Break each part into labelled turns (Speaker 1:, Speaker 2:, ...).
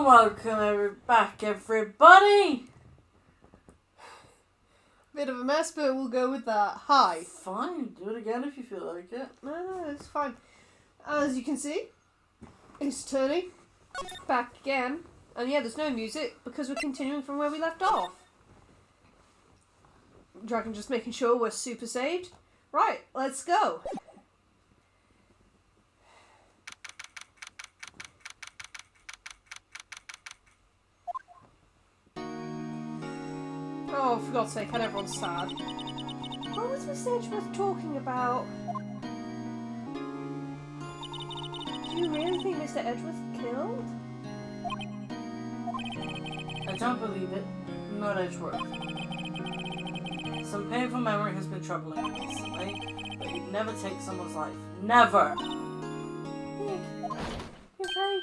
Speaker 1: Welcome back, everybody.
Speaker 2: Bit of a mess, but we'll go with that. Hi.
Speaker 1: Fine, do it again if you feel like it.
Speaker 2: No, it's fine. As you can see, it's Tony back again. And yeah, there's no music because we're continuing from where we left off. Dragon just making sure we're super saved. Right, let's go. Oh, for God's sake, and everyone's sad. What was Mr. Edgeworth talking about? Do you really think Mr. Edgeworth killed?
Speaker 1: I don't believe it. Not Edgeworth. Some painful memory has been troubling him recently, but he'd never take someone's life. Never!
Speaker 2: Nick, you're very...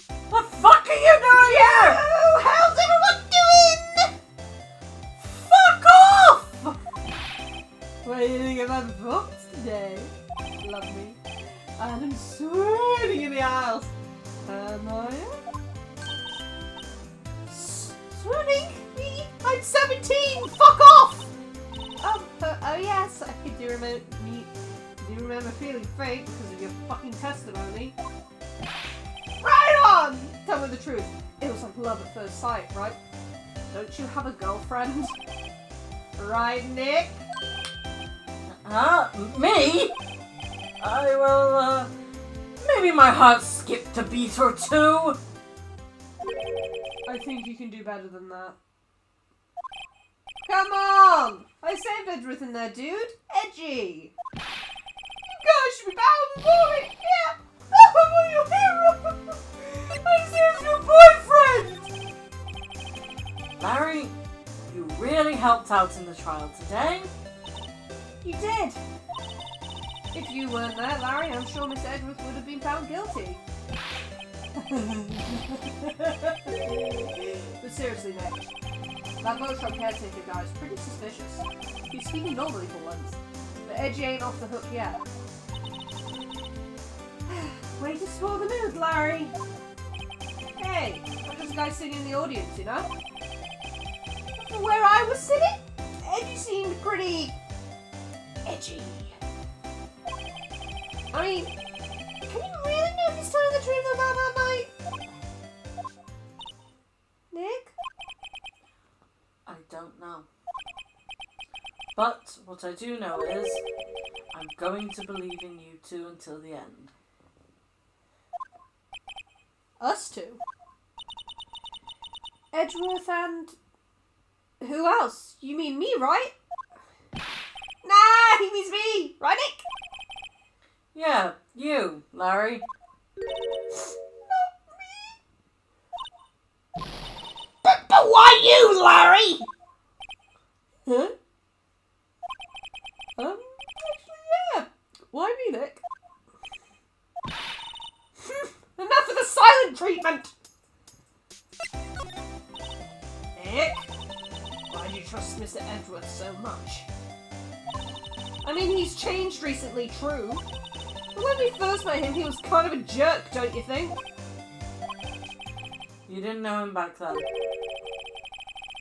Speaker 1: The fuck are you doing here?
Speaker 2: Oh, how's everyone doing?
Speaker 1: Fuck off!
Speaker 2: What are you doing about books today? Lovely. And I'm swooning in the aisles. Am I? Swooning? Me? I'm 17! Fuck off! Oh yes, I do remember feeling faint because of your fucking testimony. Right on! Tell me the truth. It was like love at first sight, right? Don't you have a girlfriend? Right, Nick?
Speaker 1: Me? I will, maybe my heart skipped a beat or two.
Speaker 2: I think you can do better than that. Come on! I saved Edgeworth in there, dude. Edgy! You guys should be bowing for it! Yeah! I'm your hero! I saved your boyfriend!
Speaker 1: Larry, you really helped out in the trial today.
Speaker 2: You did! If you weren't there, Larry, I'm sure Mr. Edgeworth would have been found guilty. But seriously, Nick, that workshop caretaker guy is pretty suspicious. He's speaking normally for once, but Edgy ain't off the hook yet. Way to spoil the mood, Larry! Hey, I'm just a guy sitting in the audience, you know? From where I was sitting, Edgy seemed pretty... edgy. I mean, can you really know if he's telling the truth about that night? Nick?
Speaker 1: I don't know. But what I do know is, I'm going to believe in you two until the end.
Speaker 2: Us two? Edgeworth and... who else? You mean me, right? Nah, he means me! Right, Nick?
Speaker 1: Yeah, you, Larry.
Speaker 2: But why you, Larry? Huh? Actually, yeah. Why me, Nick? Enough of the silent treatment! Nick? Why do you trust Mr. Edgeworth so much? I mean, he's changed recently, true. But when we first met him, he was kind of a jerk, don't you think?
Speaker 1: You didn't know him back then.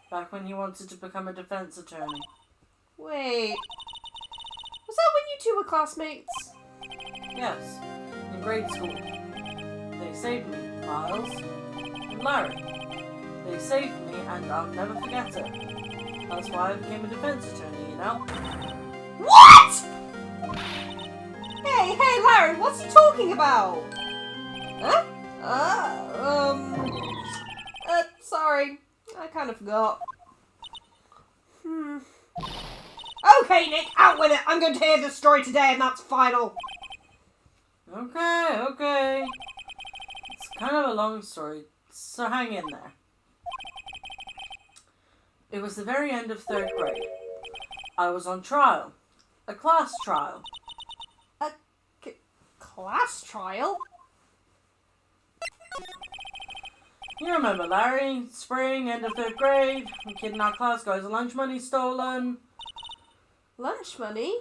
Speaker 1: Back when he wanted to become a defense attorney.
Speaker 2: Wait. Was that when you two were classmates?
Speaker 1: Yes, in grade school. They saved me, Miles. And Larry. They saved me and I'll never forget it. That's why I became a defense attorney, you know?
Speaker 2: What?! Hey, Larry, what's he talking about? Huh? Sorry. I kind of forgot. Okay, Nick, out with it! I'm going to hear the story today and that's final.
Speaker 1: Okay. It's kind of a long story, so hang in there. It was the very end of 3rd grade. I was on trial. A class trial.
Speaker 2: A class trial?
Speaker 1: You remember Larry? Spring, end of 3rd grade. A kid in our class got his lunch money stolen.
Speaker 2: Lunch money?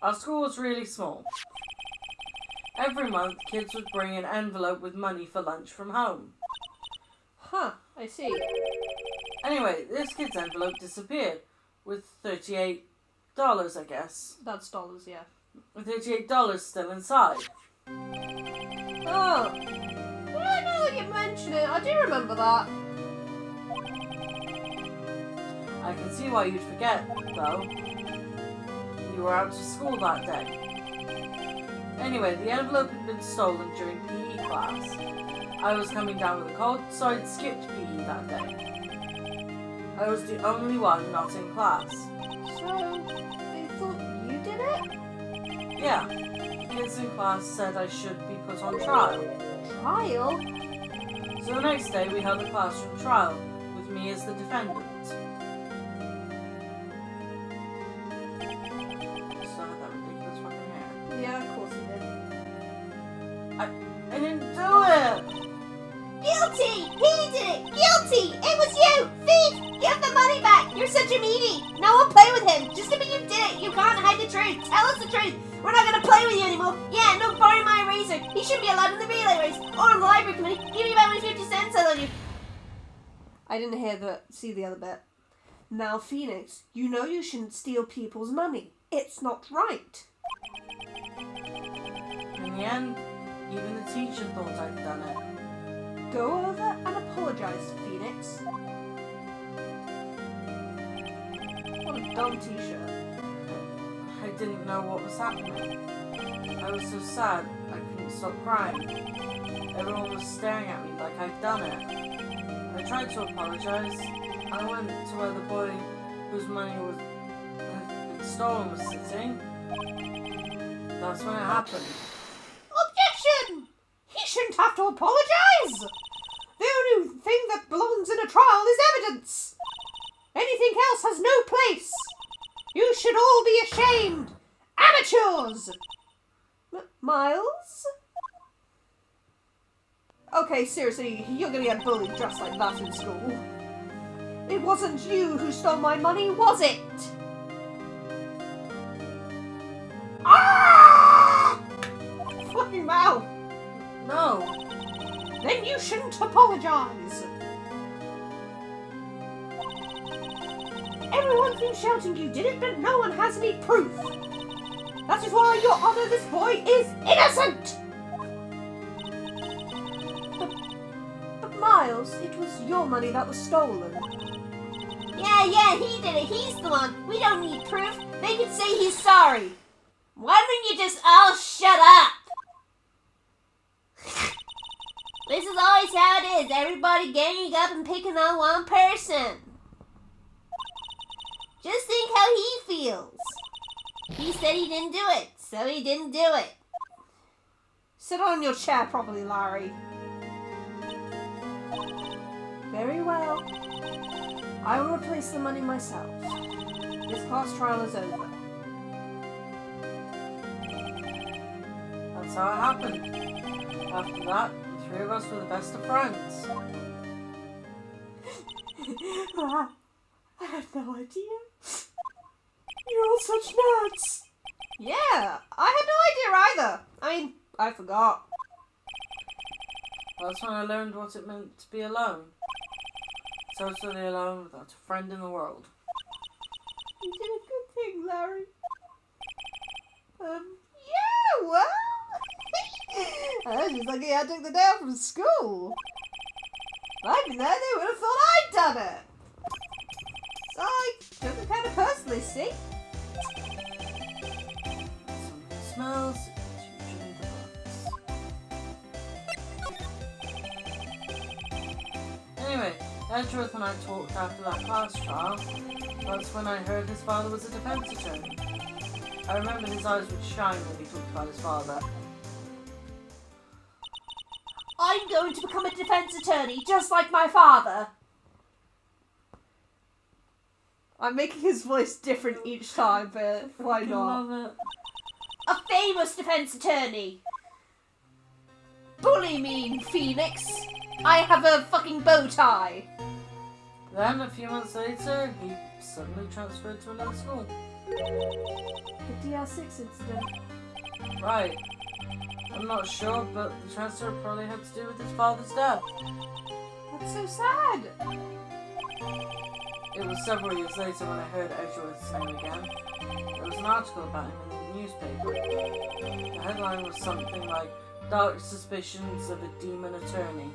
Speaker 1: Our school was really small. Every month, kids would bring an envelope with money for lunch from home.
Speaker 2: Huh, I see.
Speaker 1: Anyway, this kid's envelope disappeared with $38, I guess.
Speaker 2: That's dollars, yeah.
Speaker 1: With $38 still inside.
Speaker 2: Oh. Well, now that you mention it, I do remember that.
Speaker 1: I can see why you'd forget, though. You were out to school that day. Anyway, the envelope had been stolen during PE class. I was coming down with a cold, so I'd skipped PE that day. I was the only one not in class.
Speaker 2: So, they thought you did it?
Speaker 1: Yeah, the kids in class said I should be put on trial.
Speaker 2: Trial?
Speaker 1: So the next day we held a classroom trial, with me as the defendant. Still had that ridiculous fucking hair.
Speaker 2: Yeah, of course you did.
Speaker 1: I didn't do it!
Speaker 3: Guilty! He did it! Guilty! It was you! Thief! Give the money back! You're such a meanie! No one play with him! Just admit you did it! You can't hide the truth! Tell us the truth! We're not gonna play with you anymore! Yeah, no borrowing my eraser! He shouldn't be allowed in the relay race! Or in the library committee! Give me about my 50 cents on you!
Speaker 2: I didn't see the other bit. Now, Phoenix, you know you shouldn't steal people's money. It's not right.
Speaker 1: In the end, even the teacher thought I'd done it.
Speaker 2: Go over and apologize, Phoenix. What a dumb t-shirt.
Speaker 1: I didn't know what was happening. I was so sad, I couldn't stop crying. Everyone was staring at me like I'd done it. I tried to apologize. I went to where the boy whose money had been stolen was sitting. That's when it happened.
Speaker 2: Objection! He shouldn't have to apologize! The only thing that belongs in a trial is evidence. Anything else has no place. You should all be ashamed. Amateurs! Miles? Okay, seriously, you're gonna get bullied dressed like that in school. It wasn't you who stole my money, was it? Ah! Fucking mouth!
Speaker 1: No!
Speaker 2: Then you shouldn't apologize. Everyone's been shouting you did it, but no one has any proof. That is why, Your Honor, this boy is innocent! But Miles, it was your money that was stolen.
Speaker 3: Yeah, he did it. He's the one. We don't need proof. They could say he's sorry. Why don't you just all shut up? This is always how it is. Everybody ganging up and picking on one person. Just think how he feels. He said he didn't do it, so he didn't do it.
Speaker 2: Sit on your chair properly, Larry. Very well. I will replace the money myself. This class trial is over.
Speaker 1: That's how it happened. After that, the three of us were the best of friends.
Speaker 2: I had no idea. You're all such nerds. Yeah, I had no idea either. I mean, I forgot.
Speaker 1: That's when I learned what it meant to be alone. Totally alone without a friend in the world.
Speaker 2: You did a good thing, Larry. Yeah, well. I was just lucky I took the day off from school. If I'd been there, they would have thought I'd done it. So I took it kind of personally, see?
Speaker 1: Something smells, it's usually the books. Anyway, Edgeworth and I talked after that class trial. That's when I heard his father was a defense attorney. I remember his eyes would shine when he talked about his father.
Speaker 3: I'm going to become a defense attorney, just like my father.
Speaker 2: I'm making his voice different each time, but why
Speaker 1: I
Speaker 2: not?
Speaker 1: love it.
Speaker 3: A famous defense attorney.
Speaker 2: Bully me, Phoenix. I have a fucking bow tie.
Speaker 1: Then, a few months later, he suddenly transferred to another school.
Speaker 2: The DR6 incident.
Speaker 1: Right. I'm not sure, but the transfer probably had to do with his father's death.
Speaker 2: That's so sad.
Speaker 1: It was several years later when I heard Edgeworth's name again. There was an article about him in the newspaper. The headline was something like, "Dark Suspicions of a Demon Attorney."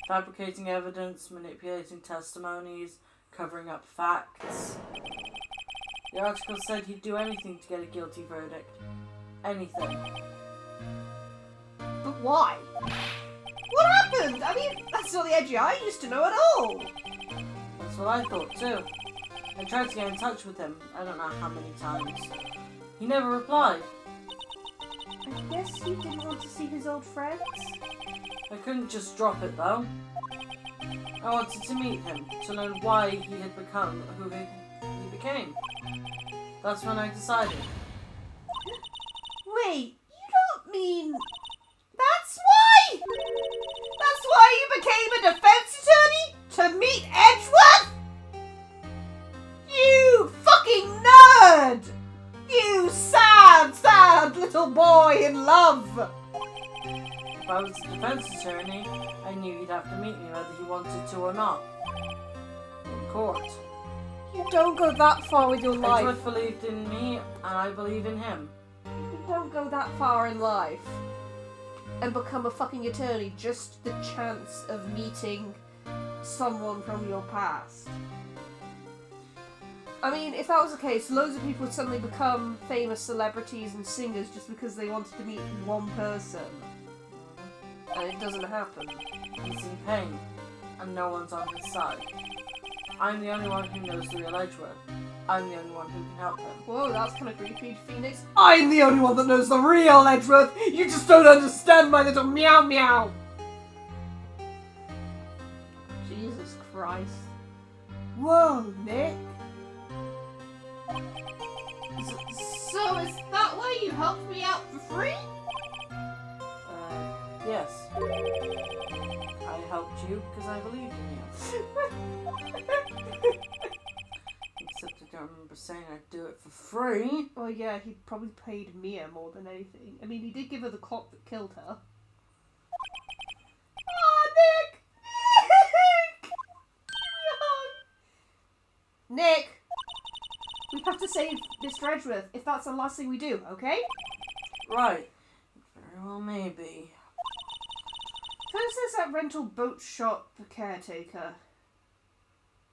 Speaker 1: Fabricating evidence, manipulating testimonies, covering up facts. The article said he'd do anything to get a guilty verdict. Anything.
Speaker 2: But why? What happened? I mean, that's not the Edgy I used to know at all.
Speaker 1: That's what I thought too. I tried to get in touch with him, I don't know how many times. He never replied.
Speaker 2: I guess he didn't want to see his old friends.
Speaker 1: I couldn't just drop it though. I wanted to meet him, to learn why he had become who he became. That's when I decided.
Speaker 2: Wait, you don't mean... That's why? That's why you became a defense attorney? To meet Edgeworth? You fucking nerd! You sad, sad little boy in love!
Speaker 1: If I was a defense attorney, I knew he'd have to meet me whether he wanted to or not. In court.
Speaker 2: You don't go that far with your life.
Speaker 1: Edgeworth believed in me, and I believe in him.
Speaker 2: You don't go that far in life and become a fucking attorney just the chance of meeting someone from your past. I mean, if that was the case, loads of people would suddenly become famous celebrities and singers just because they wanted to meet one person. And it doesn't happen.
Speaker 1: He's in pain, and no one's on his side. I'm the only one who knows the real Edgeworth. I'm the only one who can help him.
Speaker 2: Whoa, that's kind of creepy, Phoenix. I'm the only one that knows the real Edgeworth! You just don't understand, my little meow meow! Jesus Christ. Whoa, Nick. So is that why you helped me out for free?
Speaker 1: Yes. I helped you because I believed in you. Except I don't remember saying I'd do it for free.
Speaker 2: Oh yeah, he probably paid Mia more than anything. I mean, he did give her the clock that killed her. Oh, Nick! Nick! We have to save Mr. Edgeworth if that's the last thing we do, okay?
Speaker 1: Right. Very well, maybe.
Speaker 2: First there's that rental boat shop caretaker.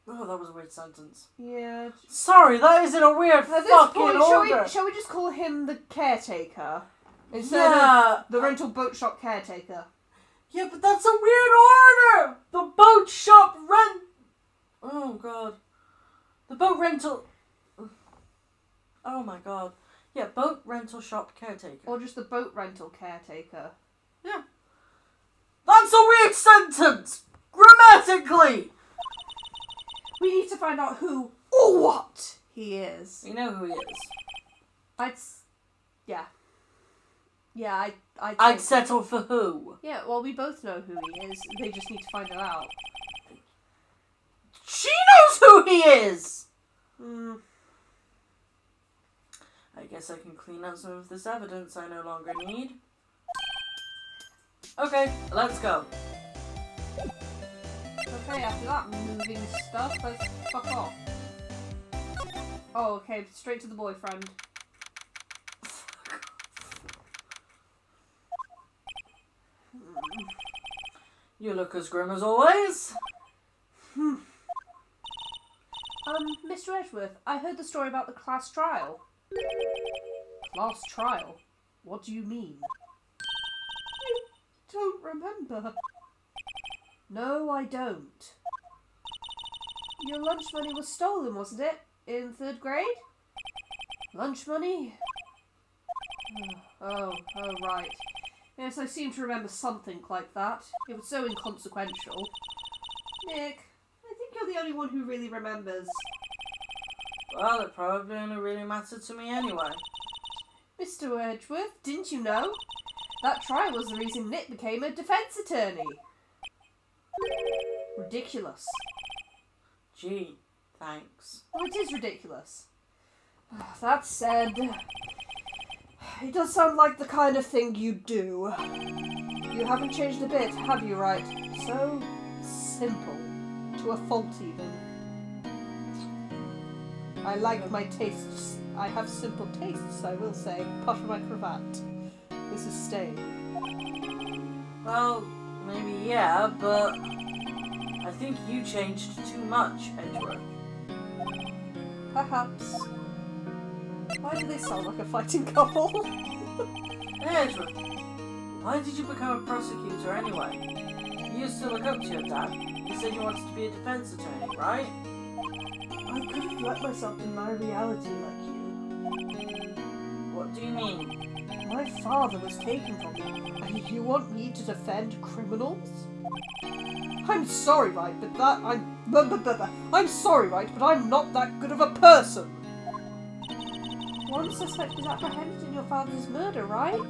Speaker 1: Oh, that was a weird sentence.
Speaker 2: Yeah.
Speaker 1: Sorry, that is in a weird
Speaker 2: At this
Speaker 1: fucking
Speaker 2: point,
Speaker 1: order.
Speaker 2: shall we just call him the caretaker? Instead of the rental boat shop caretaker.
Speaker 1: Yeah, but that's a weird order! The boat shop rent... Oh, God. The boat rental... Oh, my God. Yeah, boat rental shop caretaker.
Speaker 2: Or just the boat rental caretaker.
Speaker 1: Yeah. That's a weird sentence! Grammatically!
Speaker 2: We need to find out who or what he is.
Speaker 1: You know who he is.
Speaker 2: I'd
Speaker 1: settle for who?
Speaker 2: Yeah, well, we both know who he is. They just need to find it out.
Speaker 1: She knows who he is! I guess I can clean up some of this evidence I no longer need. Okay, let's go.
Speaker 2: Okay, after that moving stuff, let's fuck off. Oh, okay, straight to the boyfriend.
Speaker 1: You look as grim as always.
Speaker 2: Mr. Edgeworth, I heard the story about the class trial. Class trial? What do you mean? I don't remember. No, I don't. Your lunch money was stolen, wasn't it? In 3rd grade? Lunch money? Oh, right. Yes, I seem to remember something like that. It was so inconsequential. Nick, I think you're the only one who really remembers.
Speaker 1: Well, it probably only really mattered to me anyway.
Speaker 2: Mr. Edgeworth, didn't you know? That trial was the reason Nick became a defense attorney. Ridiculous.
Speaker 1: Gee, thanks.
Speaker 2: Well, it is ridiculous. That said, it does sound like the kind of thing you do. You haven't changed a bit, have you, right? So simple. To a fault, even. I like my tastes. I have simple tastes, I will say. Puff my cravat. This is staying.
Speaker 1: Well, maybe yeah, but I think you changed too much, Edgeworth.
Speaker 2: Perhaps. Why do they sound like a fighting couple?
Speaker 1: Hey, Edgeworth, why did you become a prosecutor anyway? You used to look up to your dad. You said you wanted to be a defense attorney, right?
Speaker 2: I couldn't let myself deny reality like you.
Speaker 1: What do you mean?
Speaker 2: My father was taken from me, and you want me to defend criminals? I'm sorry, right, but I'm sorry, right, but I'm not that good of a person. One suspect was apprehended in your father's murder, right?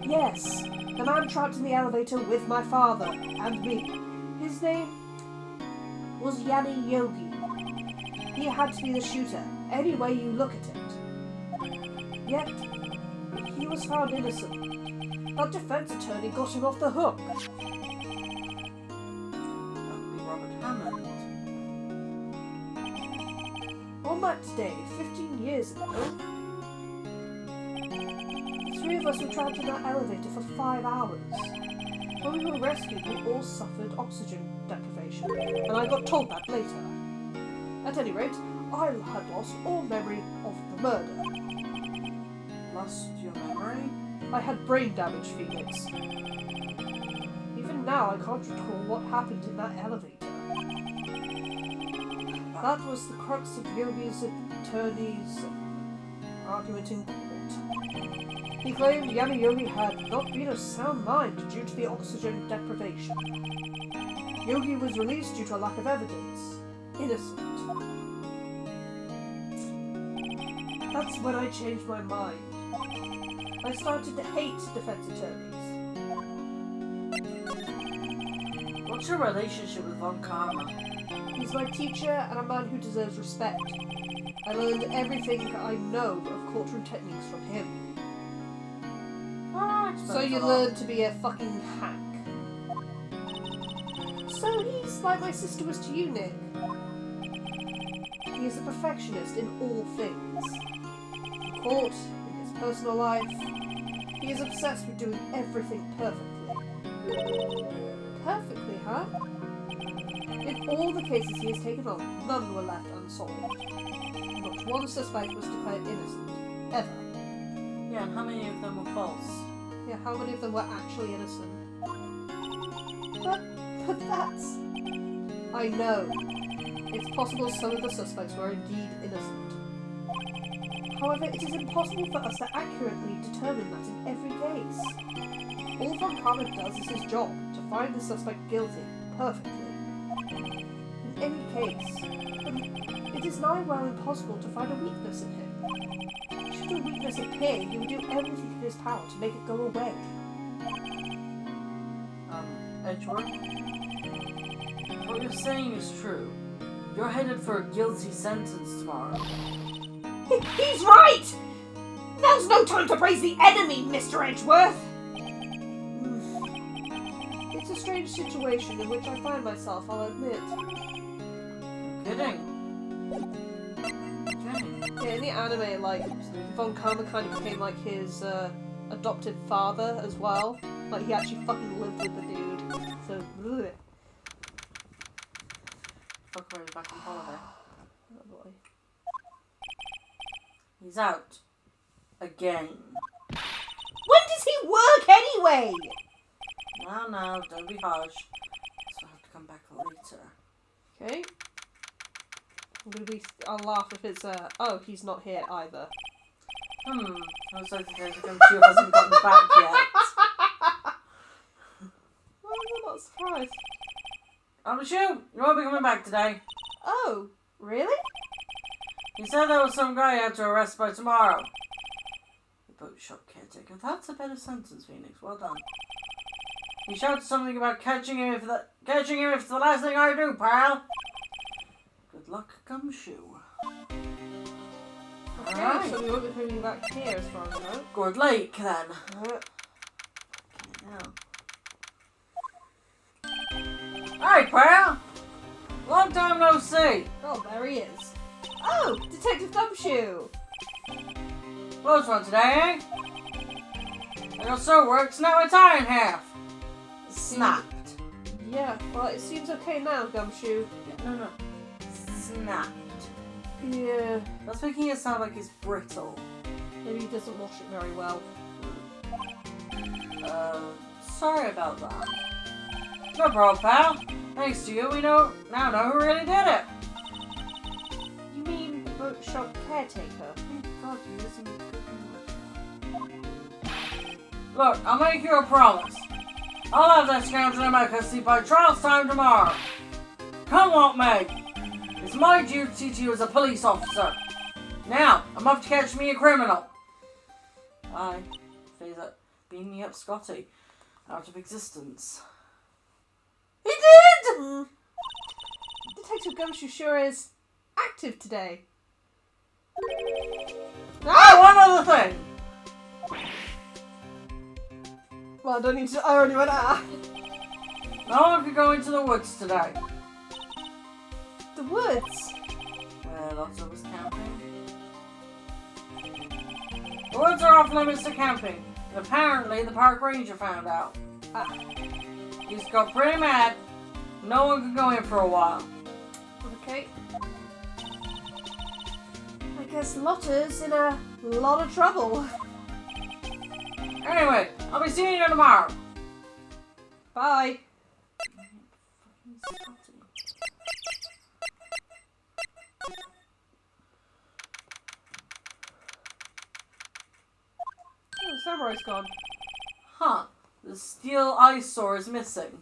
Speaker 2: Yes, the man trapped in the elevator with my father and me. His name was Yanni Yogi. He had to be the shooter, any way you look at it. Yet, he was found innocent. That defense attorney got him off the hook.
Speaker 1: That would be Robert Hammond.
Speaker 2: On that day, 15 years ago, the three of us were trapped in that elevator for 5 hours. When we were rescued, we all suffered oxygen deprivation, and I got told that later. At any rate, I had lost all memory of the murder.
Speaker 1: Lost your memory?
Speaker 2: I had brain damage, Phoenix. Even now, I can't recall what happened in that elevator. That was the crux of Yogi's attorney's argument in court. He claimed Yanni Yogi had not been of sound mind due to the oxygen deprivation. Yogi was released due to a lack of evidence. Innocent. That's when I changed my mind. I started to hate defense attorneys.
Speaker 1: What's your relationship with Von Karma?
Speaker 2: He's my teacher and a man who deserves respect. I learned everything I know of courtroom techniques from him. So you learn to be a fucking hack. So he's like my sister was to you, Nick. He is a perfectionist in all things. In court, in his personal life, he is obsessed with doing everything perfectly. Perfectly, huh? In all the cases he has taken on, none were left unsolved. Not one suspect was declared innocent. Ever.
Speaker 1: Yeah, and how many of them were false?
Speaker 2: Yeah, how many of them were actually innocent? But that's... I know. It's possible some of the suspects were indeed innocent. However, it is impossible for us to accurately determine that in every case. All Von Karma does is his job, to find the suspect guilty, perfectly. In any case, it is nigh well impossible to find a weakness in him. Should a weakness appear, he would do everything in his power to make it go away.
Speaker 1: Edgeworth? What you're saying is true. You're headed for a guilty sentence tomorrow.
Speaker 3: He's right! Now's no time to praise the enemy, Mr. Edgeworth!
Speaker 2: It's a strange situation in which I find myself, I'll admit.
Speaker 1: Kidding. Okay.
Speaker 2: Yeah, in the anime, like, Von Karma kind of became like his adopted father as well. Like, he actually fucking lived with the dude. So, bleh.
Speaker 1: Fuck around back on holiday.
Speaker 2: Oh boy.
Speaker 1: He's out. Again.
Speaker 3: When does he work anyway?
Speaker 1: No, don't be harsh. So I'll have to come back later.
Speaker 2: Okay. I'll laugh if it's, oh, he's not here either.
Speaker 1: I was hoping to come to you hasn't gotten back yet.
Speaker 2: Oh, I'm not surprised.
Speaker 1: I'm sure you won't be coming back today.
Speaker 2: Oh, really?
Speaker 1: He said there was some guy you had to arrest by tomorrow. The boat shop caretaker. That's a better sentence, Phoenix. Well done. He shouted something about catching him if it's the last thing I do, pal. Good luck, Gumshoe. Alright.
Speaker 2: So we won't be coming back here as far as I know.
Speaker 1: Gourd Lake then. Hey, pal! Long time no see.
Speaker 2: Oh, there he is. Oh, Detective Gumshoe!
Speaker 1: Close one today, eh? Your so works now a tie in half. Snapped.
Speaker 2: Yeah, well, it seems okay now, Gumshoe.
Speaker 1: No. Snapped.
Speaker 2: Yeah,
Speaker 1: That's making it sound like it's brittle.
Speaker 2: maybe he doesn't wash it very well.
Speaker 1: Sorry about that. No problem, pal. Thanks to you, we now know who really did it.
Speaker 2: You mean the boat shop caretaker?
Speaker 1: Thank God you're using good English. Look, I'll make you a promise. I'll have that scoundrel in my custody by trial's time tomorrow. Come what may. It's my duty to you as a police officer. Now, I'm off to catch me a criminal. Aye, phase it. Beam me up, Scotty. Out of existence. He did!
Speaker 2: Detective Gumshoe sure is active today.
Speaker 1: Oh, one other thing.
Speaker 2: Well, I don't need to. I already went out.
Speaker 1: No one could go into the woods today.
Speaker 2: The woods.
Speaker 1: Where lots of us camping. The woods are off limits to camping. And apparently the park ranger found out. He's got pretty mad. No one could go in for a while.
Speaker 2: Okay. I guess Lotta's in a lot of trouble.
Speaker 1: Anyway, I'll be seeing you tomorrow.
Speaker 2: Bye. Oh, the samurai's gone.
Speaker 1: Huh. The steel eyesore is missing.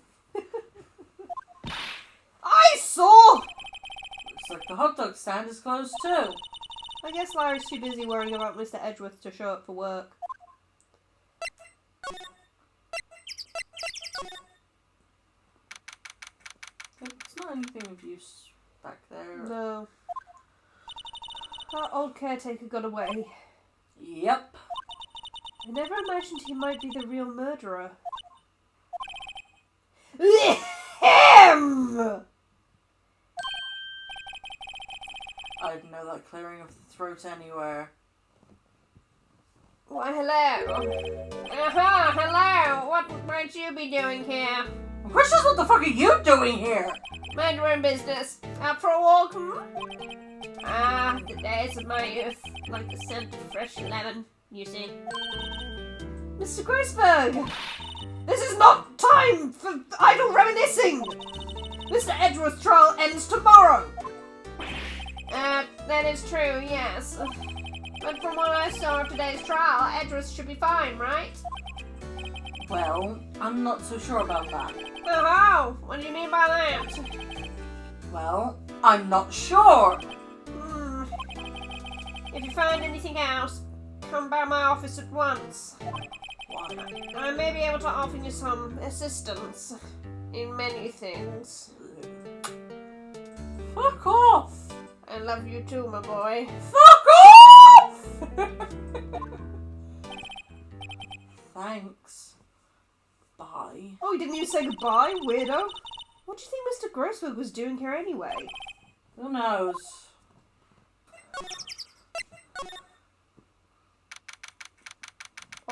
Speaker 2: I saw!
Speaker 1: Looks like the hot dog stand is closed too.
Speaker 2: I guess Larry's too busy worrying about Mr. Edgeworth to show up for work.
Speaker 1: It's not anything of use back there.
Speaker 2: No. That old caretaker got away.
Speaker 1: Yep.
Speaker 2: I never imagined he might be the real murderer. Him!
Speaker 1: I'd know that clearing of the throat anywhere.
Speaker 2: Why, hello. Hello. What might you be doing here?
Speaker 1: Precious, what the fuck are you doing here?
Speaker 2: Murdering business. Out for a walk, Ah, the days of my youth. Like the scent of fresh lemon, you see. Mr. Grossberg! This is not time for idle reminiscing! Mr. Edgeworth's trial ends tomorrow! That is true, yes. But from what I saw of today's trial, Edgeworth should be fine, right?
Speaker 1: Well, I'm not so sure about that.
Speaker 2: Oh, what do you mean by that?
Speaker 1: Well, I'm not sure.
Speaker 2: If you find anything else, come by my office at once.
Speaker 1: Why?
Speaker 2: I may be able to offer you some assistance in many things.
Speaker 1: Fuck off!
Speaker 2: I love you too, my boy.
Speaker 1: Fuck off! Thanks. Bye.
Speaker 2: Oh, you didn't even say goodbye, weirdo. What do you think Mr. Grossberg was doing here anyway?
Speaker 1: Who knows?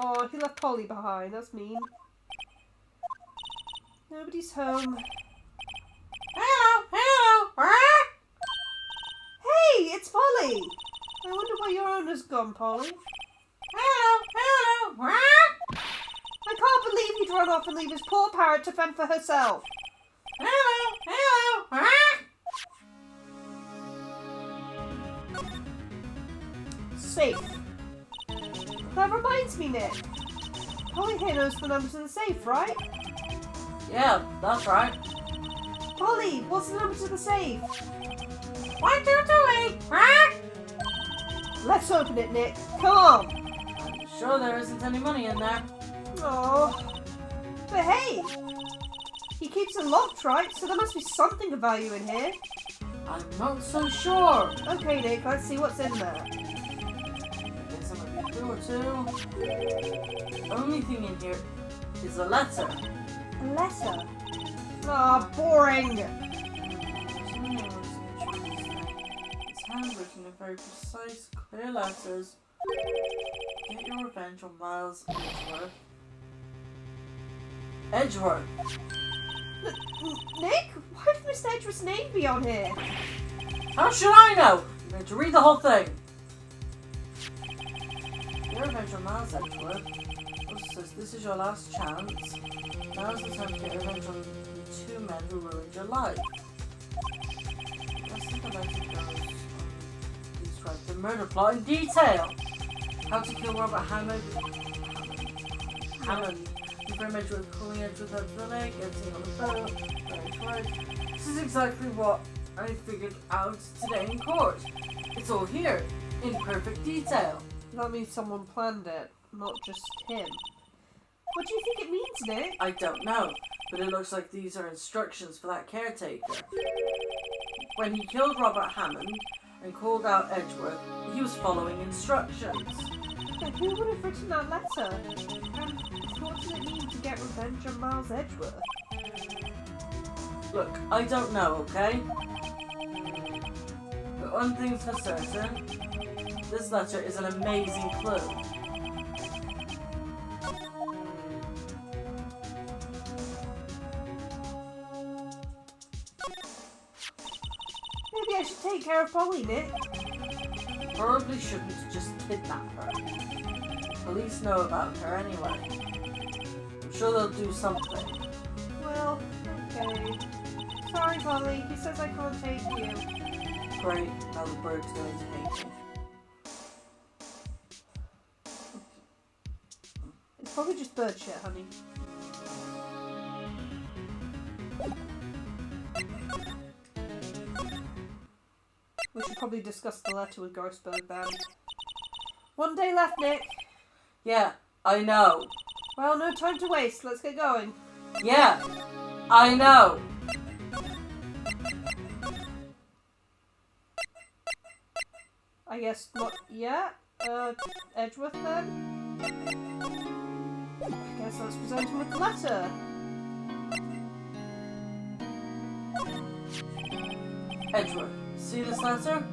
Speaker 2: Oh, he left Polly behind. That's mean. Nobody's home.
Speaker 1: Hello!
Speaker 2: Hey, it's Polly! I wonder where your owner's gone, Polly.
Speaker 1: Hello!
Speaker 2: I can't believe he'd run off and leave his poor parrot to fend for herself.
Speaker 1: Hello!
Speaker 2: Safe. That reminds me, Nick. Polly here knows the number to the safe, right?
Speaker 1: Yeah, that's right.
Speaker 2: Polly, what's the number to the safe?
Speaker 1: 1, 2, 3.
Speaker 2: Let's open it, Nick. Come on.
Speaker 1: I'm sure there isn't any money in there.
Speaker 2: Oh. But hey, he keeps it locked, right? So there must be something of value in here.
Speaker 1: I'm not so sure.
Speaker 2: Okay, Nick, let's see what's in there.
Speaker 1: or two. Only thing in here is a letter.
Speaker 3: A letter?
Speaker 2: Ah, boring!
Speaker 1: It's handwritten in very precise, clear letters. Get your revenge on Miles Edgeworth. Edgeworth!
Speaker 2: Nick, why would Mr. Edgeworth's name be on here?
Speaker 1: How should I know? I'm going to read the whole thing. Your revenge on Miles Edgeworth. Also says this is your last chance. Now is the time to get revenge on the two men who ruined your life. Let's think about it goes on. Describe the murder plot in detail. How to kill Robert Hammond. You very much with pulling Edgeworth out of the lake, getting on the boat. Right. This is exactly what I figured out today in court. It's all here, in perfect detail.
Speaker 2: That means someone planned it, not just him. What do you think it means, Nick?
Speaker 1: I don't know, but it looks like these are instructions for that caretaker. When he killed Robert Hammond and called out Edgeworth, he was following instructions.
Speaker 2: But who would have written that letter? And what does it mean to get revenge on Miles Edgeworth?
Speaker 1: Look, I don't know, okay? But one thing's for certain, this letter is an amazing clue.
Speaker 2: Maybe I should take care of Polly, Nick.
Speaker 1: Probably shouldn't just kidnap her. Police know about her anyway. I'm sure they'll do something.
Speaker 2: Well, okay. Sorry, Polly. He says I can't take you.
Speaker 1: Great, now the bird's going to hate me.
Speaker 2: It's probably just bird shit, honey. We should probably discuss the letter with Ghostberg then. One day left, Nick.
Speaker 1: Yeah, I know.
Speaker 2: Well, no time to waste. Let's get going.
Speaker 1: Yeah, I know.
Speaker 2: I guess not yet. Edgeworth then? I guess let's present him with the letter.
Speaker 1: Edgeworth, see this letter?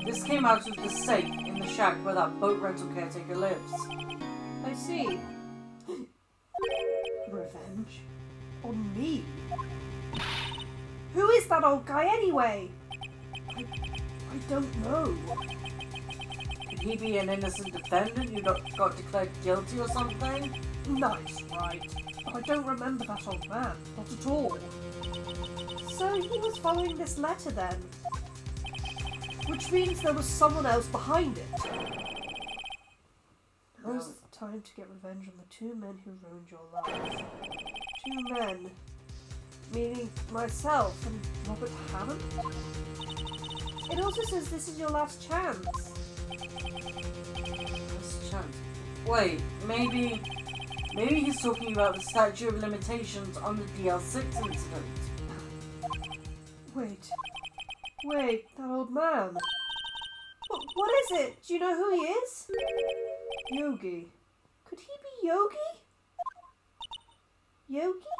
Speaker 1: This came out of the safe in the shack where that boat rental caretaker lives.
Speaker 2: I see. Revenge? On me? Who is that old guy anyway? I don't know.
Speaker 1: Could he be an innocent defendant who got declared guilty or something?
Speaker 2: Nice, right. I don't remember that old man. Not at all. So he was following this letter then? Which means there was someone else behind it. Now's the time to get revenge on the two men who ruined your life. Two men. Meaning myself and Robert Hammond? It also says this is your last chance.
Speaker 1: Last chance. Wait, maybe he's talking about the statute of limitations on the DL6 incident.
Speaker 2: Wait, that old man. What is it? Do you know who he is? Yogi. Could he be Yogi? Yogi?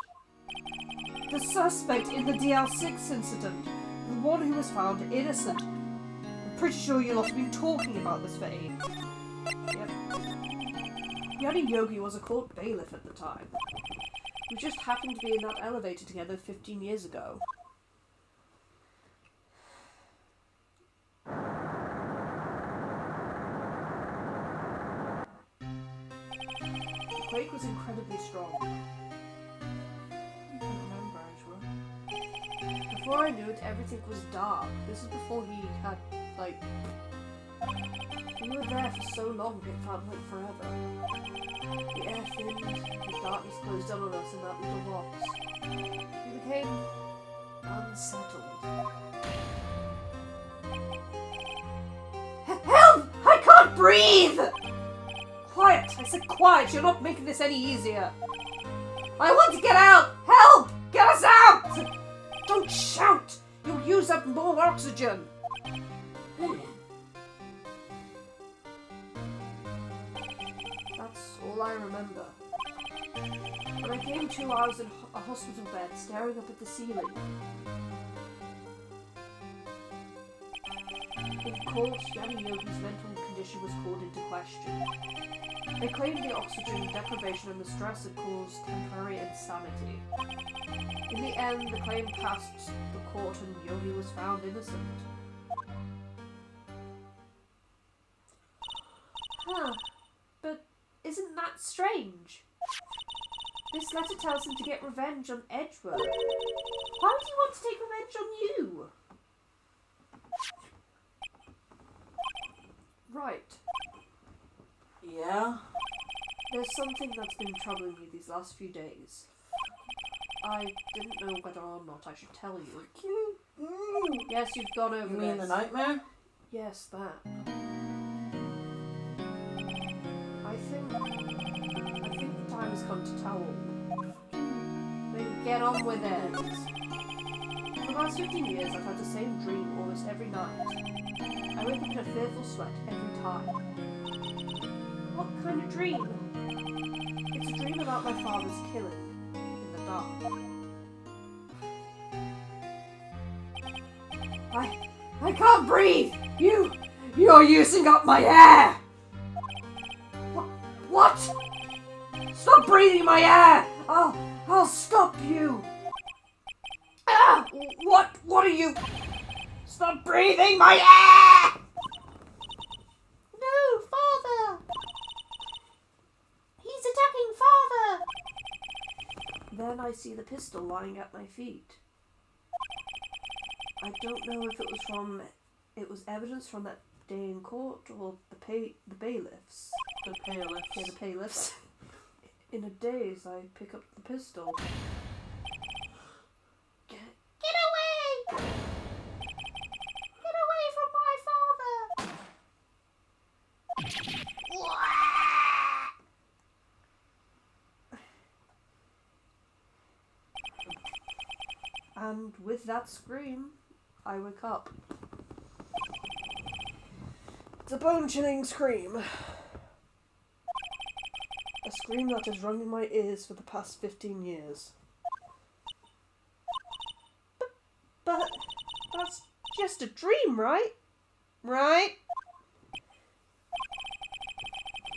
Speaker 2: The suspect in the DL6 incident. The one who was found innocent. I'm pretty sure you lot have been talking about this for ages. Yep. Yanni Yogi was a court bailiff at the time. We just happened to be in that elevator together 15 years ago. The quake was incredibly strong.
Speaker 1: I can't remember, Edgeworth.
Speaker 2: Before I knew it, everything was dark. This is before he had, like... We were there for so long, it felt like forever. The air thinned, the darkness closed in on us in that little box. We became unsettled. Help! I can't breathe! Quiet! I said quiet! You're not making this any easier. I want to get out! Help! Get us out! Don't shout! You'll use up more oxygen! all I remember. When I came to, I was in a hospital bed, staring up at the ceiling. In court, Yanni Yogi's mental condition was called into question. They claimed the oxygen deprivation and the stress had caused temporary insanity. In the end, the claim passed the court and Yogi was found innocent. Huh. But isn't that strange? This letter tells him to get revenge on Edgeworth. Why would he want to take revenge on you? Right.
Speaker 1: Yeah?
Speaker 2: There's something that's been troubling me these last few days. I didn't know whether or not I should tell you. Yes, you've gone over
Speaker 1: You mean
Speaker 2: this.
Speaker 1: the nightmare?
Speaker 2: Yes, that. I think the time has come to tell all. Then get on with it. For the last 15 years, I've had the same dream almost every night. I wake up in a fearful sweat every time. What kind of dream? It's a dream about my father's killing in the dark. I can't breathe! You're using up my air! What? Stop breathing my air! I'll stop you! Ah! What are you? Stop breathing my air!
Speaker 3: No, Father! He's attacking Father!
Speaker 2: Then I see the pistol lying at my feet. I don't know if it was evidence from that day in court or the bailiffs.
Speaker 1: The bailiffs.
Speaker 2: Yeah, the bailiffs. In a daze, I pick up the pistol.
Speaker 3: Get away! Get away from my father!
Speaker 2: And with that scream, I wake up. It's a bone-chilling scream. A scream that has rung in my ears for the past 15 years. But that's just a dream, right? Right?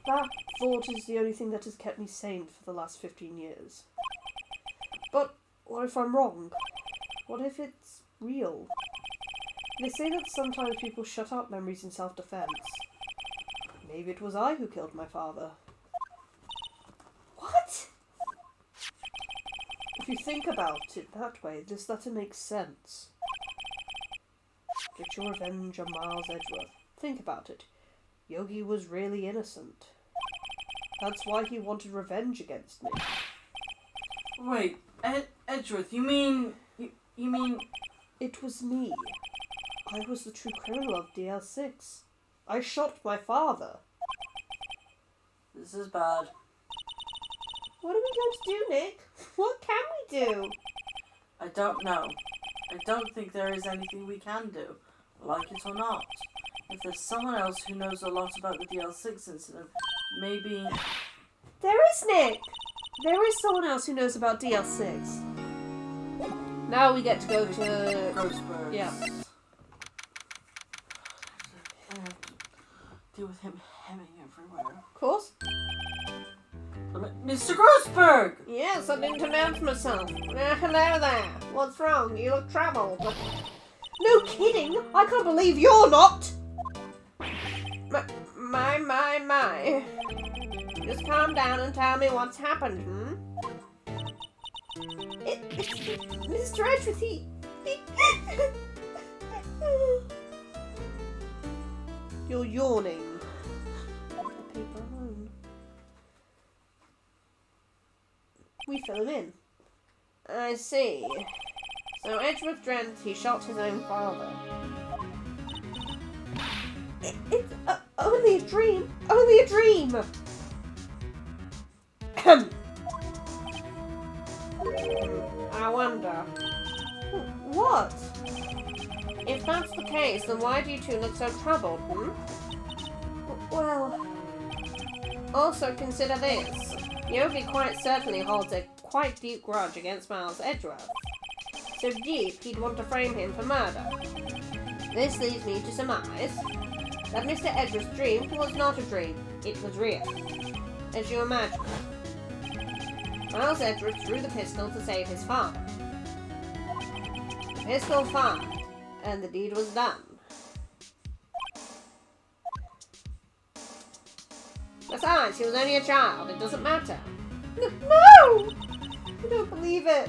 Speaker 2: That thought is the only thing that has kept me sane for the last 15 years. But what if I'm wrong? What if it's real? They say that sometimes people shut up memories in self-defense. Maybe it was I who killed my father.
Speaker 3: What?
Speaker 2: If you think about it that way, this letter makes sense. Get your revenge on Miles Edgeworth. Think about it. Yogi was really innocent. That's why he wanted revenge against me.
Speaker 1: Wait, Edgeworth, you mean... You mean...
Speaker 2: It was me. I was the true criminal of DL6. I shot my father.
Speaker 1: This is bad.
Speaker 2: What are we going to do, Nick? What can we do?
Speaker 1: I don't know. I don't think there is anything we can do, like it or not. If there's someone else who knows a lot about the DL6 incident, maybe...
Speaker 2: There is, Nick! There is someone else who knows about DL6. Now we get to go to...
Speaker 1: Grossberg.
Speaker 2: Yeah.
Speaker 1: I have to deal with him hemming everywhere.
Speaker 2: Of course.
Speaker 1: Mr. Grossberg!
Speaker 2: Yes, I didn't announce myself. Hello there. What's wrong? You look troubled. No kidding! I can't believe you're not! My. Just calm down and tell me what's happened, It's Mr. Edgeworth, he... You're yawning. Leave the paper alone. We fill him in. I see. So Edgeworth dreamt he shot his own father. It's only a dream. Only a dream. I wonder. What? If that's the case, then why do you two look so troubled, Well, Also consider this. Yogi quite certainly holds a quite deep grudge against Miles Edgeworth. So deep, he'd want to frame him for murder. This leads me to surmise that Mr. Edgeworth's dream was not a dream, it was real. As you imagine. Miles Edgeworth drew the pistol to save his father. The pistol fired, and the deed was done. Besides, he was only a child, it doesn't matter. No! I don't believe it.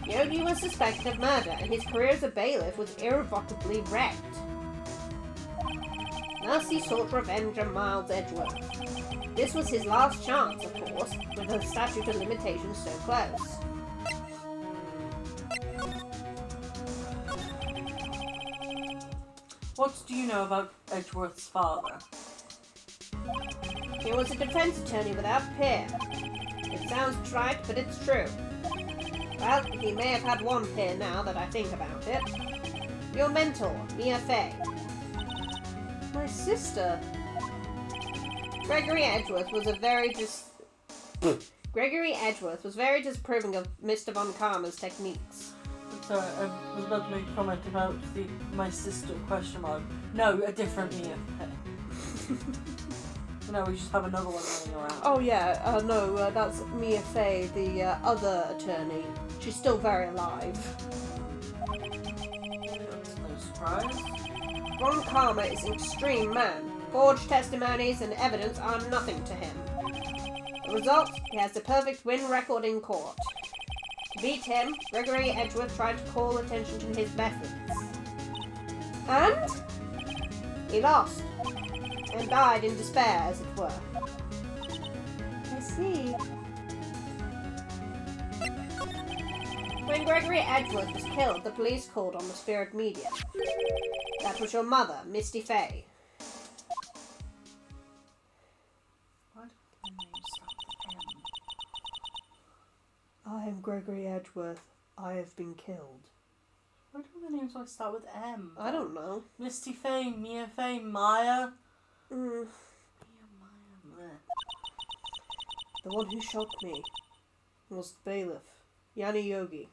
Speaker 2: Yogi was suspected of murder, and his career as a bailiff was irrevocably wrecked. Thus he sought revenge on Miles Edgeworth. This was his last chance, of course, with the statute of limitations so close.
Speaker 1: What do you know about Edgeworth's father?
Speaker 2: He was a defense attorney without peer. It sounds trite, but it's true. Well, he may have had one peer now that I think about it. Your mentor, Mia Fey. My sister. Gregory Edgeworth was very disapproving of Mr. Von Karma's techniques.
Speaker 1: Sorry, I was about to make a comment about my sister question mark. No, a different Mia. No, we just have another one running around.
Speaker 2: Oh yeah, no, that's Mia Fey, the other attorney. She's still very alive.
Speaker 1: That's no surprise.
Speaker 2: Von Karma is an extreme man. Forged testimonies and evidence are nothing to him. The result, he has the perfect win record in court. To beat him, Gregory Edgeworth tried to call attention to his methods. And he lost. And died in despair, as it were. I see. When Gregory Edgeworth was killed, the police called on the spirit medium. That was your mother, Misty Fey.
Speaker 1: Why did the name start with M?
Speaker 2: I am Gregory Edgeworth. I have been killed.
Speaker 1: Why do the names always start with M?
Speaker 2: I don't know.
Speaker 1: Misty Fey, Mia Fey, Maya.
Speaker 2: Mm.
Speaker 1: Mia, Maya.
Speaker 2: The one who shot me was the bailiff, Yanni Yogi.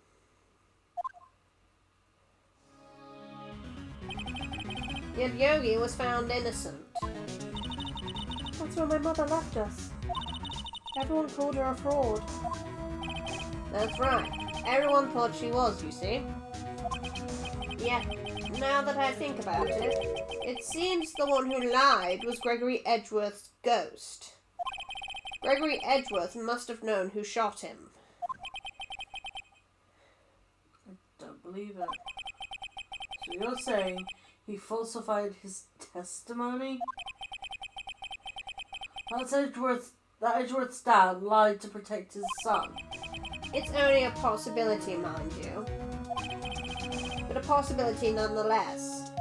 Speaker 2: Yet Yogi was found innocent. That's where my mother left us. Everyone called her a fraud. That's right. Everyone thought she was, you see. Yeah, now that I think about it, it seems the one who lied was Gregory Edgeworth's ghost. Gregory Edgeworth must have known who shot him.
Speaker 1: I don't believe it. So you're saying he falsified his testimony? That Edgeworth's dad lied to protect his son.
Speaker 2: It's only a possibility, mind you. But a possibility nonetheless.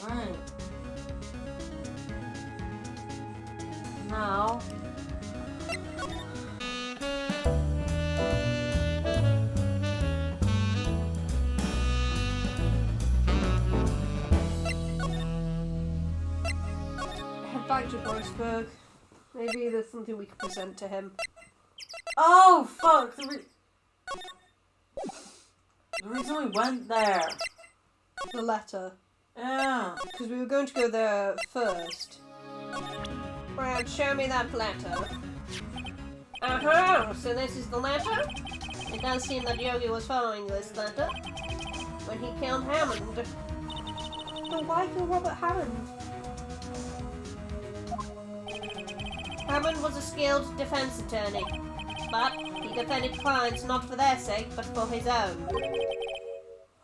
Speaker 1: Right. Now...
Speaker 2: Head back to Borisburg. Maybe there's something we can present to him.
Speaker 1: Oh, fuck! The reason we went there.
Speaker 2: The letter.
Speaker 1: Yeah.
Speaker 2: Because we were going to go there first. Right, show me that letter. Uh-huh, so this is the letter? It does seem that Yogi was following this letter when he killed Hammond. But why kill Robert Hammond? Hammond was a skilled defense attorney, but he defended clients not for their sake, but for his own.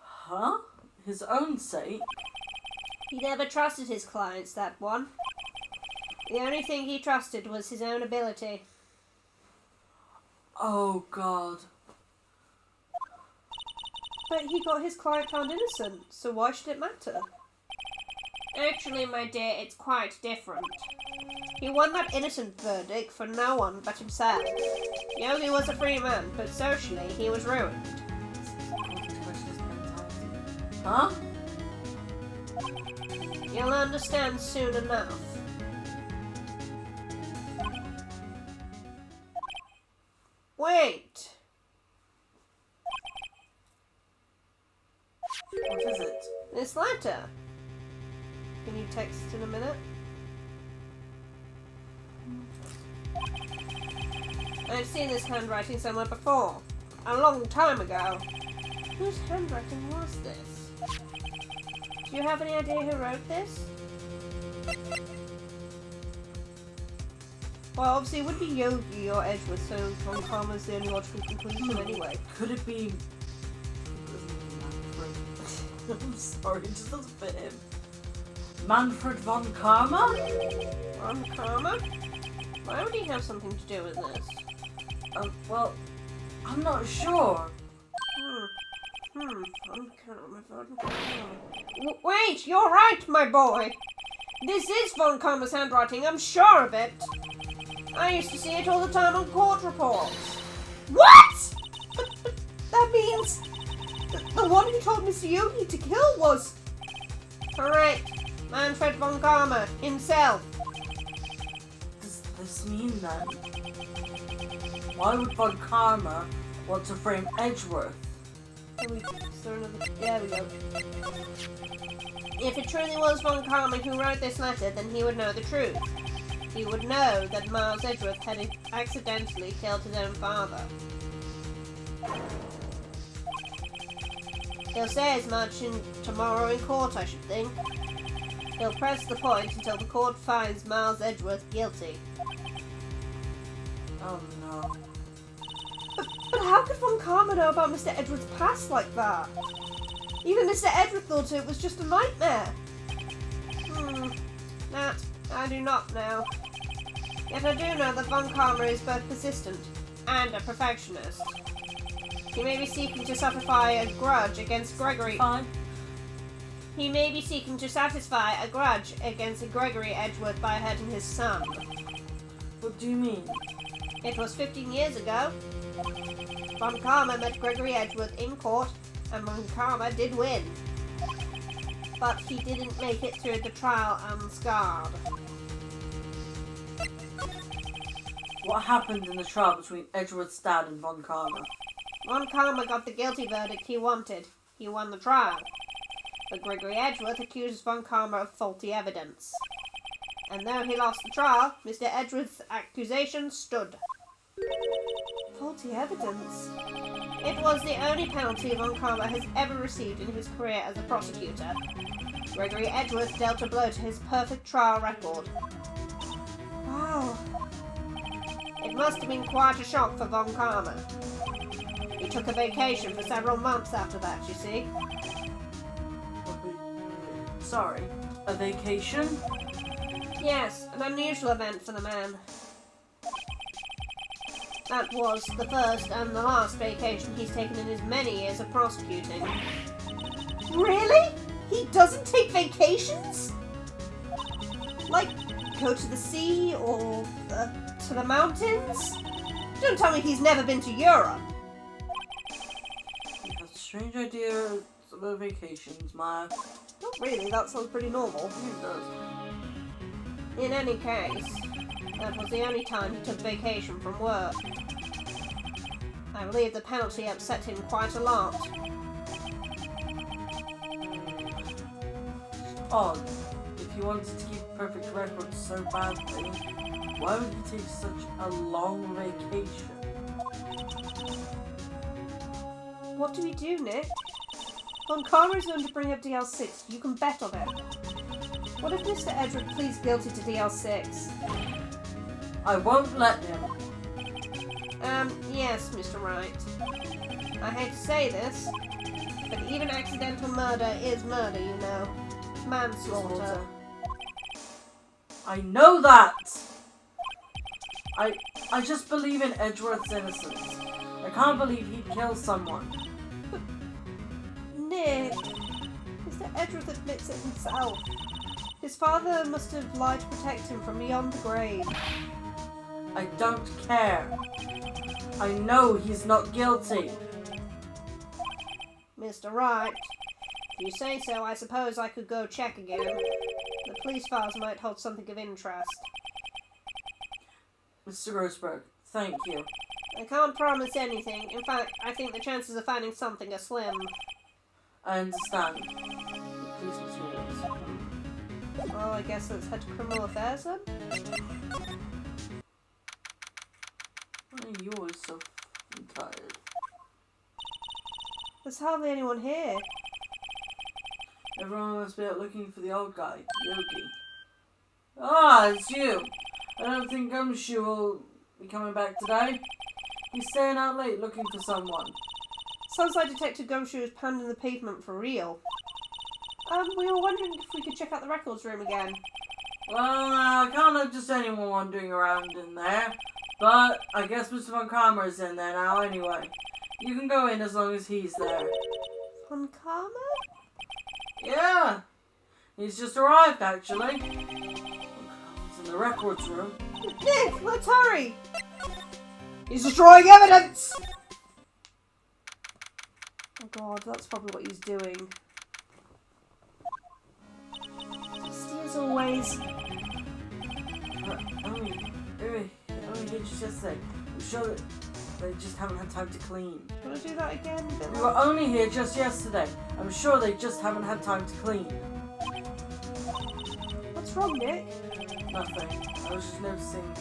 Speaker 1: Huh? His own sake?
Speaker 2: He never trusted his clients, that one. The only thing he trusted was his own ability.
Speaker 1: Oh, God.
Speaker 2: But he got his client found innocent, so why should it matter? Actually, my dear, it's quite different. He won that innocent verdict for no one but himself. Yogi was a free man, but socially he was ruined.
Speaker 1: Huh?
Speaker 2: You'll understand soon enough. Wait!
Speaker 1: What is it?
Speaker 2: This letter. Can you text in a minute? I've seen this handwriting somewhere before. A long time ago. Whose handwriting was this? Do you have any idea who wrote this? Well, obviously it would be Yogi or Edgeworth, so Von Karma's the only logical conclusion anyway.
Speaker 1: Could it be... I'm sorry, it just doesn't fit him. Manfred von Karma?
Speaker 2: Von Karma? Why would he have something to do with this?
Speaker 1: Well, I'm not sure.
Speaker 2: Von Karma. Wait, you're right, my boy! This is Von Karma's handwriting, I'm sure of it! I used to see it all the time on court reports. What?! But that means... The one who told Mr. Yogi to kill was... Correct. Manfred von Karma, himself.
Speaker 1: Does this mean then? Why would von Karma want to frame Edgeworth?
Speaker 2: There we go. If it truly was von Karma who wrote this letter, then he would know the truth. He would know that Miles Edgeworth had accidentally killed his own father. He'll say as much tomorrow in court, I should think. He'll press the point until the court finds Miles Edgeworth guilty.
Speaker 1: Oh no.
Speaker 2: But how could Von Karma know about Mr. Edgeworth's past like that? Even Mr. Edgeworth thought it was just a nightmare. That I do not know. Yet I do know that Von Karma is both persistent and a perfectionist. He may be seeking to satisfy a grudge against Gregory.
Speaker 1: Fine.
Speaker 2: He may be seeking to satisfy a grudge against Gregory Edgeworth by hurting his son.
Speaker 1: What do you mean?
Speaker 2: It was 15 years ago. Von Karma met Gregory Edgeworth in court, and Von Karma did win. But he didn't make it through the trial unscarred.
Speaker 1: What happened in the trial between Edgeworth's dad and von Karma?
Speaker 2: Von Karma got the guilty verdict he wanted. He won the trial. But Gregory Edgeworth accuses Von Karma of faulty evidence. And though he lost the trial, Mr. Edgeworth's accusation stood. Faulty evidence? It was the only penalty Von Karma has ever received in his career as a prosecutor. Gregory Edgeworth dealt a blow to his perfect trial record. Wow. It must have been quite a shock for Von Karma. He took a vacation for several months after that, you see.
Speaker 1: Sorry, a vacation?
Speaker 2: Yes, an unusual event for the man. That was the first and the last vacation he's taken in his many years of prosecuting. Really? He doesn't take vacations? Like, go to the sea or to the mountains? Don't tell me he's never been to Europe.
Speaker 1: You have strange ideas about vacations, Maya.
Speaker 2: Not really, that sounds pretty normal.
Speaker 1: It does.
Speaker 2: In any case, that was the only time he took vacation from work. I believe the penalty upset him quite a lot.
Speaker 1: Odd. If he wanted to keep perfect records so badly, why would he take such a long vacation?
Speaker 2: What do we do, Nick? Von Karma is going to bring up DL6. You can bet on it. What if Mr. Edgeworth pleads guilty to DL6?
Speaker 1: I won't let him.
Speaker 2: Yes, Mr. Wright. I hate to say this, but even accidental murder is murder, you know. It's manslaughter.
Speaker 1: I know that! I just believe in Edgeworth's innocence. I can't believe he'd kill someone.
Speaker 2: But, Nick, Mr. Edgeworth admits it himself. His father must have lied to protect him from beyond the grave.
Speaker 1: I don't care. I know he's not guilty.
Speaker 2: Mr. Wright, if you say so, I suppose I could go check again. police files might hold something of interest.
Speaker 1: Mr. Grossberg, thank you.
Speaker 2: I can't promise anything. In fact, I think the chances of finding something are slim.
Speaker 1: I understand. Police materials.
Speaker 2: Well, I guess let's head to criminal affairs then.
Speaker 1: Why are you always so f***ing tired?
Speaker 2: There's hardly anyone here.
Speaker 1: Everyone must be out looking for the old guy, Yogi. Ah, it's you! I don't think Gumshoe will be coming back today. He's staying out late looking for someone.
Speaker 2: Sounds like Detective Gumshoe is pounding the pavement for real. We were wondering if we could check out the records room again.
Speaker 1: Well, I can't have just anyone wandering around in there. But I guess Mr. Von Karma is in there now anyway. You can go in as long as he's there.
Speaker 2: Von Karma?
Speaker 1: Yeah! He's just arrived, actually. He's in the records room.
Speaker 2: Nick, let's hurry! He's destroying evidence! Oh god, that's probably what he's doing. Dusty as always.
Speaker 1: Only here just yesterday. I'm sure that they just haven't had time to clean.
Speaker 2: Do you want to do that again?
Speaker 1: We were only here just yesterday. I'm sure they just haven't had time to clean.
Speaker 2: What's wrong, Nick?
Speaker 1: Nothing. I was just noticing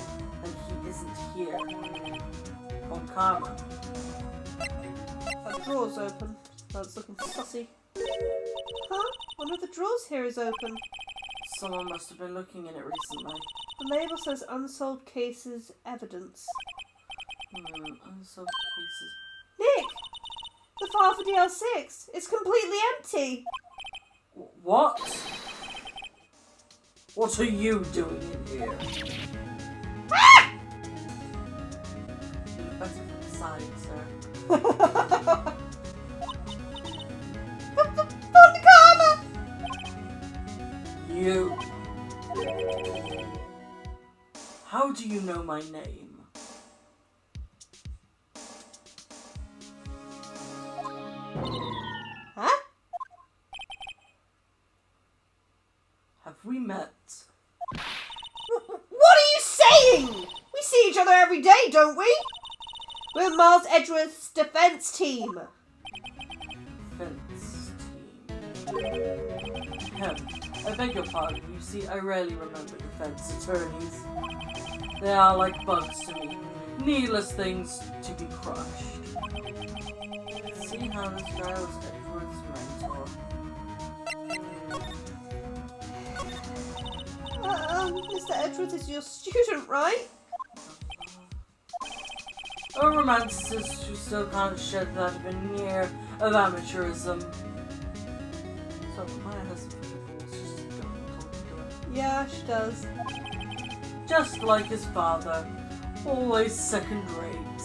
Speaker 1: that he isn't here. Von Karma.
Speaker 2: That drawer's open. That's looking sussy. Huh? One of the drawers here is open.
Speaker 1: Someone must have been looking in it recently.
Speaker 2: The label says unsolved cases evidence.
Speaker 1: Unsolved cases.
Speaker 2: Nick! The file for DL6! It's completely empty!
Speaker 1: What? What are you doing in here?
Speaker 2: Ah!
Speaker 1: You're better from the side, sir.
Speaker 2: Von Karma!
Speaker 1: You. How do you know my name?
Speaker 2: Huh?
Speaker 1: Have we met?
Speaker 2: What are you saying? We see each other every day, don't we? We're Miles Edgeworth's defense team.
Speaker 1: Defense team. I beg your pardon. You see, I rarely remember defense attorneys. They are like bugs to me. Needless things to be crushed. See how this guy was Edward's mentor.
Speaker 2: Mr. Edgeworth is your student, right?
Speaker 1: A romanticist who still can't shed that veneer of amateurism. So, Maya has some fools just talking to her.
Speaker 2: Yeah, she does.
Speaker 1: Just like his father. Always second rate.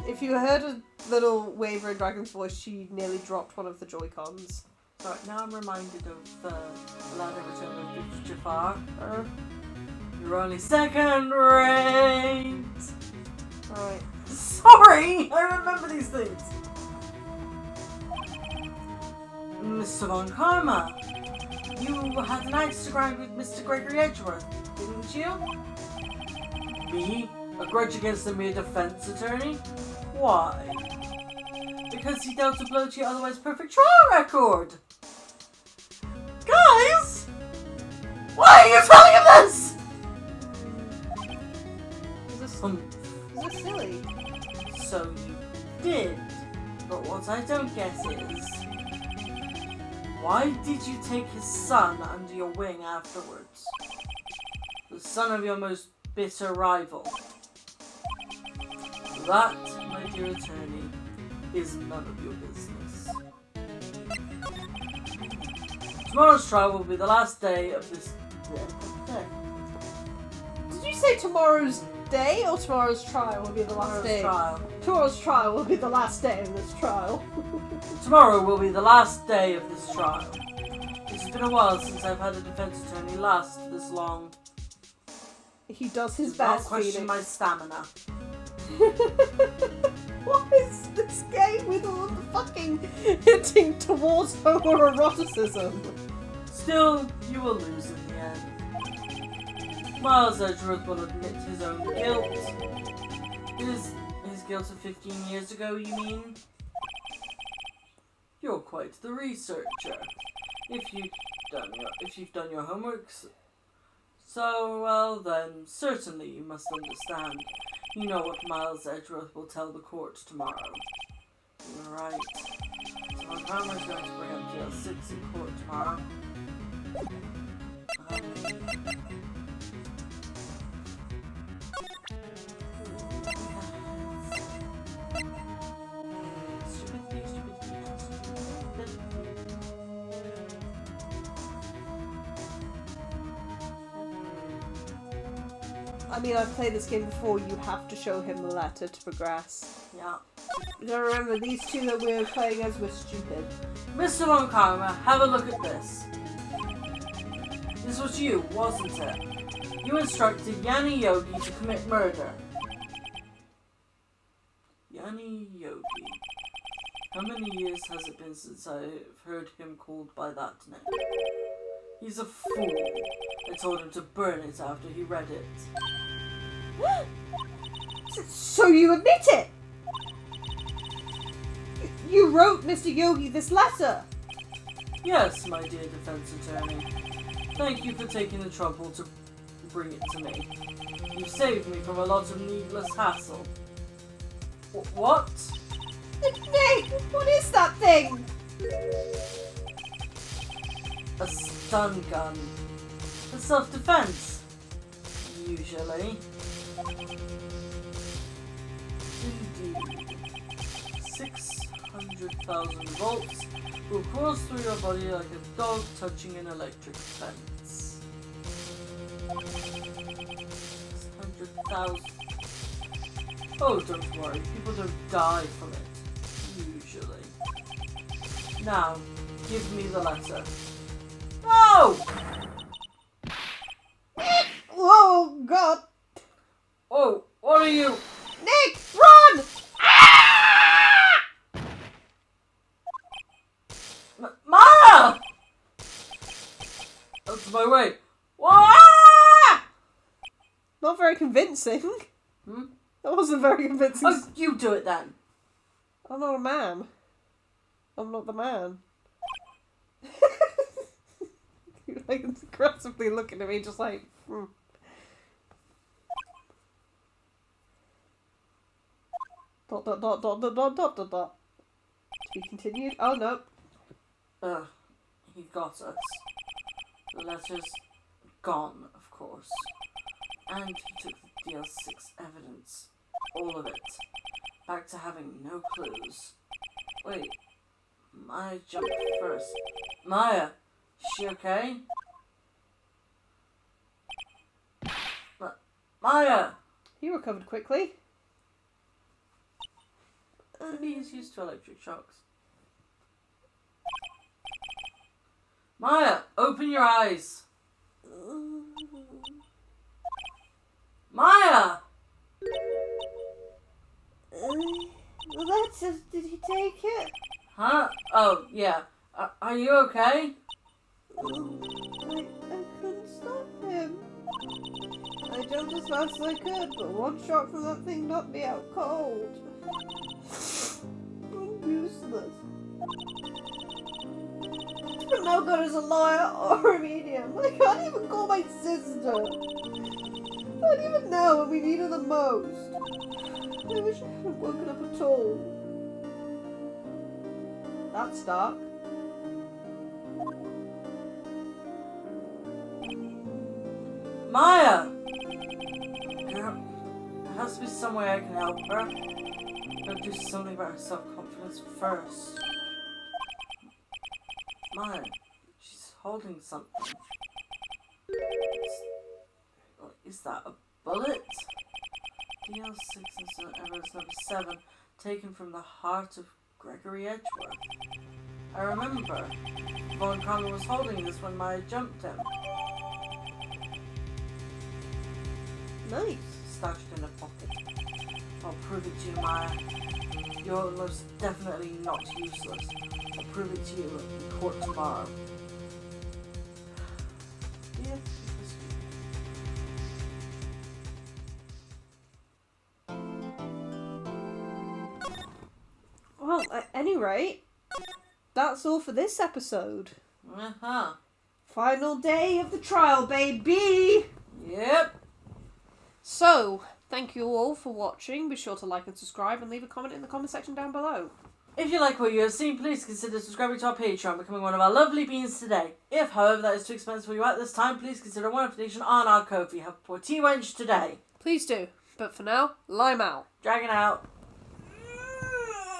Speaker 2: If you heard a little waver in Dragon's voice, she nearly dropped one of the Joy-Cons.
Speaker 1: Right, now I'm reminded of the lad I returned of Bridge Jafar. You're only second rate.
Speaker 2: Alright.
Speaker 1: Sorry! I remember these things. Mr. Von Karma, you had an axe to grind with Mr. Gregory Edgeworth, didn't you? Me? A grudge against a mere defense attorney? Why? Because he dealt a blow to your otherwise perfect trial record! Guys! Why are you telling him this?
Speaker 2: Is this silly?
Speaker 1: So you did. But what I don't get is, why did you take his son under your wing afterwards? The son of your most bitter rival. That, my dear attorney, is none of your business. Tomorrow's trial will be the last day of this...
Speaker 2: Did you say tomorrow's day or tomorrow's trial will be the last day?
Speaker 1: Trial.
Speaker 2: Tomorrow's trial will be the last day of this trial.
Speaker 1: Tomorrow will be the last day of this trial. It's been a while since I've had a defense attorney last this long.
Speaker 2: He does his
Speaker 1: Do not
Speaker 2: best,
Speaker 1: question
Speaker 2: Phoenix.
Speaker 1: my stamina.
Speaker 2: What is this game with all the fucking hinting towards homoeroticism?
Speaker 1: Still, you will lose in the end. Miles Edgeworth will admit his own guilt. His guilt of 15 years ago, you mean? You're quite the researcher. If you've done your homework so well, then certainly you must understand. You know what Miles Edgeworth will tell the court tomorrow. You're right. So my farmer's going to bring up DL6 in court tomorrow.
Speaker 2: I mean, I've played this game before. You have to show him the letter to progress.
Speaker 1: Yeah.
Speaker 2: You gotta remember, these two that we were playing as were stupid.
Speaker 1: Mr. Von Karma, have a look at this. This was you, wasn't it? You instructed Yanni Yogi to commit murder. Yanni Yogi. How many years has it been since I've heard him called by that name? He's a fool. I told him to burn it after he read it.
Speaker 2: So you admit it? You wrote Mr. Yogi this letter?
Speaker 1: Yes, my dear defense attorney. Thank you for taking the trouble to bring it to me. You've saved me from a lot of needless hassle. What?
Speaker 2: Nick, what is that thing?
Speaker 1: A stun gun. For self-defense. Usually. Indeed. 600,000 volts will course through your body like a dog touching an electric fence. 600,000. Oh, don't worry. People don't die from it. Usually. Now, give me the letter. No!
Speaker 2: Oh, God.
Speaker 1: Oh, what are you?
Speaker 2: Nick, run!
Speaker 1: Mara! That's my way. Wah!
Speaker 2: Not very convincing.
Speaker 1: Hmm?
Speaker 2: That wasn't very convincing.
Speaker 1: Oh, you do it then.
Speaker 2: I'm not a man. I'm not the man. You're like aggressively looking at me just like, Dot, dot, dot, dot, dot, dot, dot, dot, dot. To be continued? Oh, no.
Speaker 1: He got us. The letter's gone, of course. And he took the DL6 evidence. All of it. Back to having no clues. Wait. Maya jumped first. Maya, is she okay? Maya!
Speaker 2: He recovered quickly.
Speaker 1: Maybe he's used to electric shocks. Maya, open your eyes. Maya!
Speaker 2: The letter, did he take it?
Speaker 1: Huh? Oh, yeah. Are you okay?
Speaker 2: I couldn't stop him. I jumped as fast as I could, but one shot from that thing knocked me out cold. I'm useless. I'm no good as a lawyer or a medium. I can't even call my sister. I don't even know when we need her the most. I wish I hadn't woken up at all. That's dark.
Speaker 1: Maya! Girl, there has to be some way I can help her. But do something about her self-confidence first. Maya, she's holding something. Is that a bullet? DL6 incident evidence number 7, taken from the heart of Gregory Edgeworth. I remember. Von Karma was holding this when Maya jumped him.
Speaker 2: Nice.
Speaker 1: Stashed in a pocket. I'll prove it to you, Maya. You're most definitely not useless. I'll prove it to you in court tomorrow.
Speaker 2: Well, at any rate, that's all for this episode.
Speaker 1: Uh-huh.
Speaker 2: Final day of the trial, baby!
Speaker 1: Yep.
Speaker 2: So, thank you all for watching. Be sure to like and subscribe and leave a comment in the comment section down below.
Speaker 1: If you like what you have seen, please consider subscribing to our Patreon, becoming one of our lovely beans today. If, however, that is too expensive for you at this time, please consider one donation on our Ko-fi. Help support T-Wench today.
Speaker 2: Please do. But for now, Lime out.
Speaker 1: Dragon out.